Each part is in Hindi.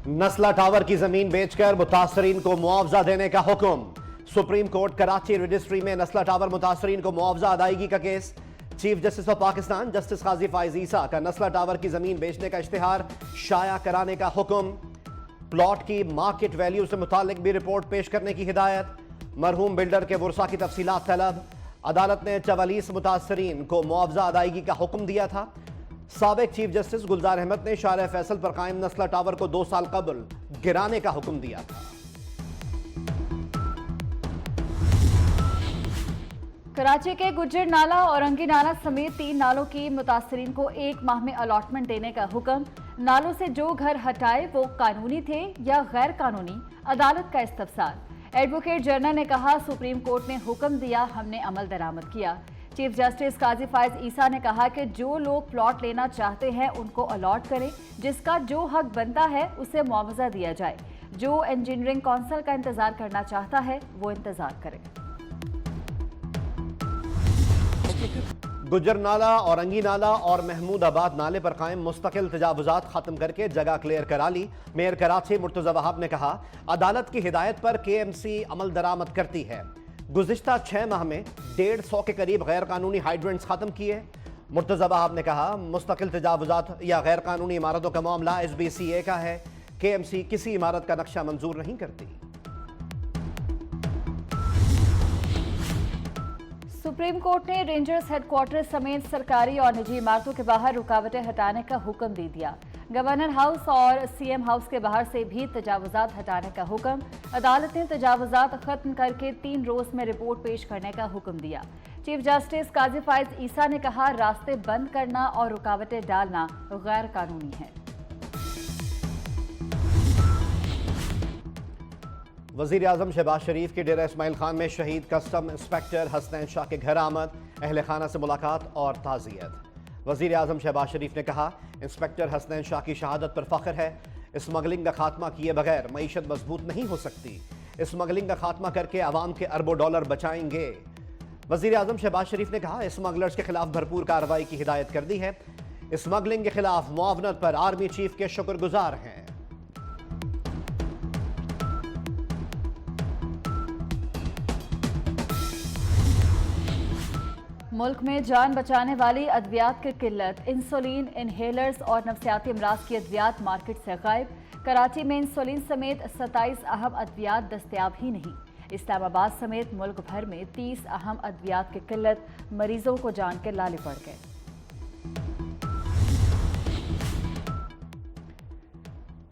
नस्ला टावर की जमीन बेचकर मुतासरीन को मुआवजा देने का हुक्म। सुप्रीम कोर्ट कराची रजिस्ट्री में नस्ला टावर मुतासरीन को मुआवजा अदायगी का केस। Chief justice of Pakistan justice Qazi Faez Isa का नस्ला टावर की जमीन बेचने का इश्तिहार शाया कराने का हुक्म। प्लॉट की मार्केट वैल्यू से मुतालिक भी रिपोर्ट पेश करने की हिदायत। मरहूम बिल्डर के वुरसा की तफसीलात तलब। अदालत ने 44 मुतासरीन को मुआवजा अदायगी का हुक्म दिया था। साबिक चीफ जस्टिस गुलजार अहमद ने शार फैसल पर कायम नस्ला टावर को 2 साल कबल गिराने का हुक्म दिया था। कराची के गुज्जर नाला और अंगी नाला समेत 3 नालों की मुतासरीन को 1 माह में अलॉटमेंट देने का हुक्म। नालों से जो घर हटाए वो कानूनी थे या गैर कानूनी, अदालत का इस्तफसार। एडवोकेट जनरल ने कहा, सुप्रीम कोर्ट ने हुक्म दिया, हमने अमल दरामद किया। चीफ जस्टिस काजी फायज ईसा ने कहा कि जो लोग प्लॉट लेना चाहते हैं उनको अलॉट करें, जिसका जो हक बनता है उसे मुआवजा दिया जाए। जो इंजीनियरिंग काउंसिल का इंतजार करना चाहता है वो इंतजार करे। गुज्जर नाला, औरंगी नाला और महमूदाबाद नाले पर कायम मुस्तकिल तजावुजात खत्म करके जगह क्लियर करा ली। मेयर कराची मुर्तजा वहाब ने कहा, अदालत की हिदायत पर KMC अमल दरामद करती है। गुज़िश्ता 6 माह में 150 के करीब गैर कानूनी हाइड्रेंट्स खत्म किए। मुर्तजा वहाब ने कहा, मुस्तकिल तजावुजात या गैर कानूनी इमारतों का मामला SBCA का है। KMC किसी इमारत का नक्शा मंजूर नहीं करती। सुप्रीम कोर्ट ने रेंजर्स हेडक्वार्टर समेत सरकारी और निजी इमारतों के बाहर रुकावटें हटाने का हुक्म दे दिया। गवर्नर हाउस और CM हाउस के बाहर से भी तजावुजात हटाने का हुक्म। अदालत ने तजावुजात खत्म करके 3 रोज में रिपोर्ट पेश करने का हुक्म दिया। चीफ जस्टिस काजी फायज ईसा ने कहा, रास्ते बंद करना और रुकावटें डालना गैर कानूनी है। वजीर आजम शहबाज शरीफ के डेरा इस्माइल खान में शहीद कस्टम इंस्पेक्टर हसनैन शाह के घर आमद, अहले खाना से मुलाकात और ताज़ियत। वजीर आजम शहबाज शरीफ ने कहा, इंस्पेक्टर हसनैन शाह की शहादत पर फख्र है। स्मगलिंग का खात्मा किए बगैर मईशत मजबूत नहीं हो सकती। स्मगलिंग का खात्मा करके आवाम के अरबों डॉलर बचाएंगे। वजीर आजम शहबाज शरीफ ने कहा, स्मगलर्स के खिलाफ भरपूर कार्रवाई की हिदायत कर दी है। स्मगलिंग के खिलाफ मुआवनत पर आर्मी चीफ के शुक्रगुजार हैं। मुल्क में जान बचाने वाली अद्वियात की किल्लत। इंसुलिन, इनहेलर्स और नफसियाती अमराज की अद्वियात मार्केट से गायब। कराची में इंसुलिन समेत 27 अहम अद्वियात दस्तयाब ही नहीं। इस्लामाबाद समेत मुल्क भर में 30 अहम अद्वियात की किल्लत। मरीजों को जान के लाले पड़ गए।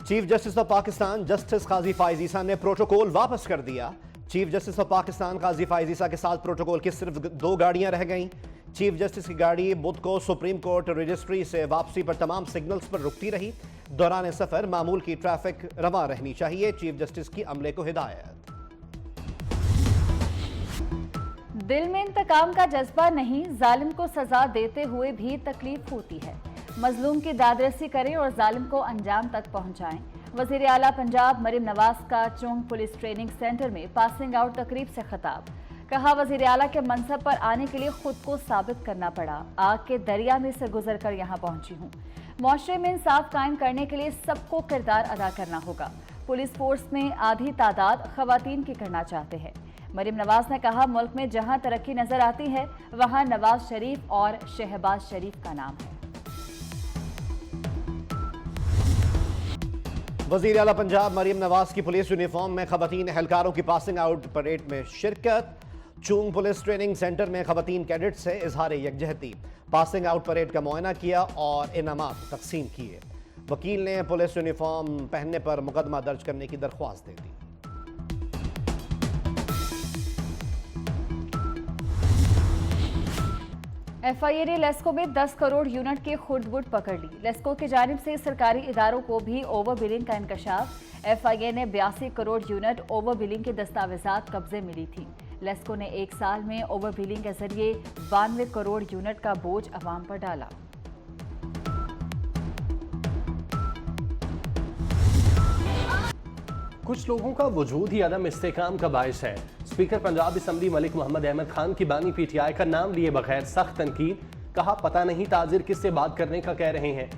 Chief justice of Pakistan justice Qazi Faez Isa ने प्रोटोकॉल वापस कर दिया। Chief justice of Pakistan Qazi Faez Isa के साथ प्रोटोकॉल की सिर्फ 2 गाड़ियां रह गईं। चीफ जस्टिस की गाड़ी बुध को सुप्रीम कोर्ट रजिस्ट्री से वापसी पर तमाम सिग्नल्स पर रुकती रही। दौरान सफर मामूल की ट्रैफिक रवा रहनी चाहिए, चीफ जस्टिस की अमले को हिदायत। दिल में इंतकाम का जज्बा नहीं, जालिम को सजा देते हुए भी तकलीफ होती है। मजलूम की दादरसी करें और जालिम को अंजाम तक पहुंचाएं। वजीर आला पंजाब मरीम नवाज का चोंग पुलिस ट्रेनिंग सेंटर में पासिंग आउट तकरीब से खिताब। कहा, वजीर आला के मनसब पर आने के लिए खुद को साबित करना पड़ा। आग के दरिया में से गुजर कर यहाँ पहुंची हूँ। मुआशरे में इंसाफ कायम करने के लिए सबको किरदार अदा करना होगा। पुलिस फोर्स में आधी तादाद खवातीन की करना चाहते हैं। मरीम नवाज ने कहा, मुल्क में जहाँ तरक्की नजर आती है वहाँ नवाज शरीफ और शहबाज शरीफ का नाम है। वजीर आला पंजाब मरीम नवाज की पुलिस यूनिफॉर्म में खवातीन एहलकारों की पासिंग आउट परेड में शिरकत। चूंग पुलिस ट्रेनिंग सेंटर में खवातीन कैडेट से इजहार यकजहती। पासिंग आउट परेड का मुआयना किया और इनामात तकसीम किए। वकील ने पुलिस यूनिफॉर्म पहनने पर मुकदमा दर्ज करने की दरख्वास्त दे दी। FIA ने लेस्को में 10 करोड़ यूनिट की खुर्द-बुर्द पकड़ ली। लेस्को की जानिब से सरकारी इदारों को भी ओवर बिलिंग का इंकशाफ। FIA ने 82 करोड़ यूनिट ओवर बिलिंग के दस्तावेजात कब्जे मिली थी। लेस्को ने 1 साल में ओवर बिलिंग के जरिए 92 करोड़ यूनिट का बोझ अवाम पर डाला। कुछ लोगों का वजूद ही अदम इस्तेकाम का बायस है। स्पीकर पंजाब असम्बली मलिक मोहम्मद अहमद खान की बानी PTI का नाम लिए बगैर सख्त तनकीद। कहा, पता नहीं ताजिर किससे बात करने का कह रहे हैं।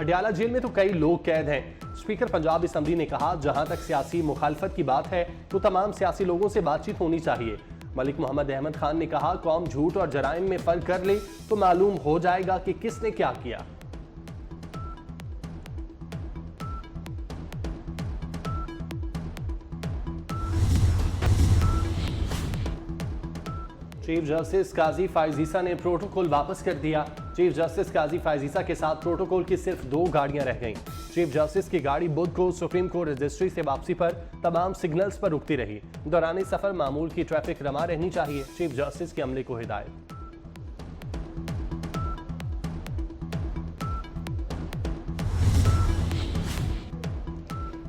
अडयाला जेल में तो कई लोग कैद हैं। स्पीकर पंजाब असम्बली ने कहा, जहां तक सियासी मुखालफत की बात है तो तमाम सियासी लोगों से बातचीत होनी चाहिए। मलिक मोहम्मद अहमद खान ने कहा, कौम झूठ और जराइम में फर्क कर ले तो मालूम हो जाएगा कि किसने क्या किया। चीफ जस्टिस काजी फायज ईसा ने प्रोटोकॉल वापस कर दिया। चीफ जस्टिस काजी फायज ईसा के साथ प्रोटोकॉल की सिर्फ 2 गाड़ियां रह गईं। चीफ जस्टिस की गाड़ी बुध को सुप्रीम कोर्ट रजिस्ट्री से वापसी पर तमाम सिग्नल्स पर रुकती रही। दौरान सफर मामूल की ट्रैफिक रमा रहनी चाहिए, चीफ जस्टिस के अमले को हिदायत।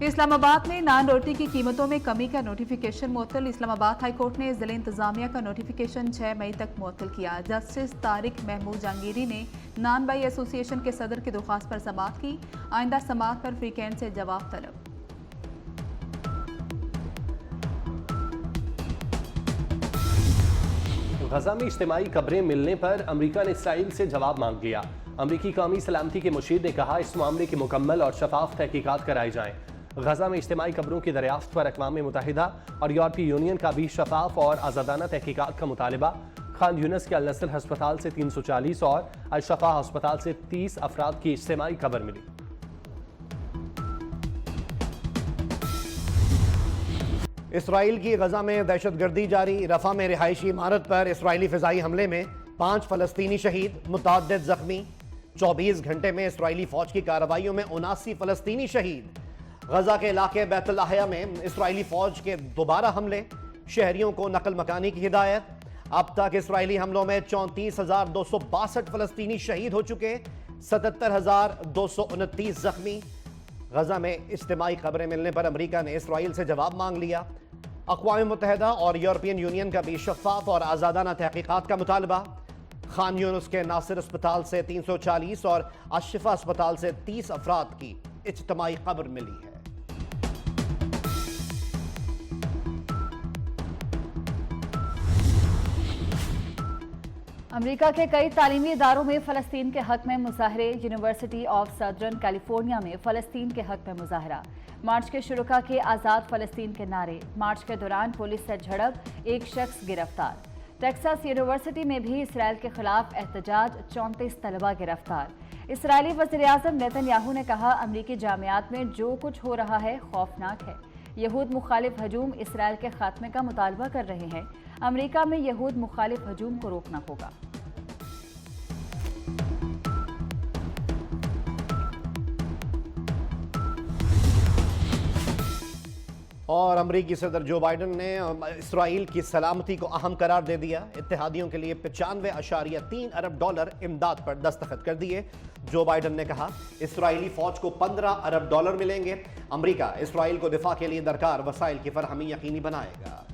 इस्लामाबाद में नान रोटी की कीमतों में कमी का नोटिफिकेशन मुअत्तल। इस्लामाबाद हाई कोर्ट ने जिला इंतजामिया का नोटिफिकेशन 6 मई तक मुअत्तल किया। जस्टिस तारिक महमूद जहांगीरी ने नान बाई एसोसिएशन के सदर की दरख्वास्त पर समाअत की। आइंदा समाअत पर फ्रीकैंट से जवाब तलब। गजा में इज्तिमाई कब्रें मिलने पर अमरीका ने इसराइल से जवाब मांग लिया। अमरीकी कौमी सलामती के मुशीर ने कहा, इस मामले की मुकम्मल और शफाफ तहकीकात कराई जाएं। गजा में इज्तिमाई कब्रों की दरियाफ्त पर अक़वाम मुत्तहिदा और यूरोपीय यूनियन का भी शफाफ और आज़ादाना तहकीकात का मुतालबा। खान यूनिस के अल नस्र हस्पताल से 340 और अल शफा हस्पताल से 30 अफराद की इज्तिमाई कब्र मिली। इसराइल की गजा में दहशतगर्दी जारी। रफा में रिहायशी इमारत पर इसराइली फिजाई हमले में 5 फलस्तीनी शहीद, मुतअद्दिद जख्मी। 24 घंटे में इसराइली फौज की कार्रवाइयों में 79 फलस्तीनी शहीद। गजा के इलाके बैतुल लाहिया में इसराइली फौज के दोबारा हमले, शहरियों को नकल मकानी की हिदायत। अब तक इसराइली हमलों में 34,262 फलस्तीनी शहीद हो चुके, 77,229 जख्मी। गजा में इज्तिमाई खबरें मिलने पर अमरीका ने इसराइल से जवाब मांग लिया। अक़वाम मुत्तहिदा और यूरोपियन यूनियन का भी शफाफ और आज़ादाना तहकीकात का मुतालबा। खान यूनिस के नासिर अस्पताल से 340 और अशफा अस्पताल से 30 अफराद की इज्तिमाई खबर मिली है। अमेरिका के कई तालीमी इदारों में फ़लस्तीन के हक में मुजाहरे। यूनिवर्सिटी ऑफ सदर्न कैलिफोर्निया में फ़लस्तीन के हक में मुजाहरा। मार्च के शुरुका के आज़ाद फ़लस्तीन के नारे। मार्च के दौरान पुलिस से झड़प, एक शख्स गिरफ्तार। टेक्सास यूनिवर्सिटी में भी इसराइल के खिलाफ एहतजाज, 34 तलबा गिरफ्तार। इसराइली वज़ीर-ए-आज़म नेतन्याहू ने कहा, अमरीकी जामियात में जो कुछ हो रहा है खौफनाक है। यहूद मुखालिफ हजूम इसराइल के खात्मे का मुतालबा कर रहे हैं। अमरीका में यहूद मुखालिफ हजूम को रोकना होगा। और अमरीकी सदर जो बाइडन ने इसराइल की सलामती को अहम करार दे दिया। इत्तेहादियों के लिए 95.3 अरब डॉलर इमदाद पर दस्तखत कर दिए। जो बाइडन ने कहा, इसराइली फौज को 15 अरब डॉलर मिलेंगे। अमरीका इसराइल को दिफा के लिए दरकार वसाइल की फरहमी यकीनी बनाएगा।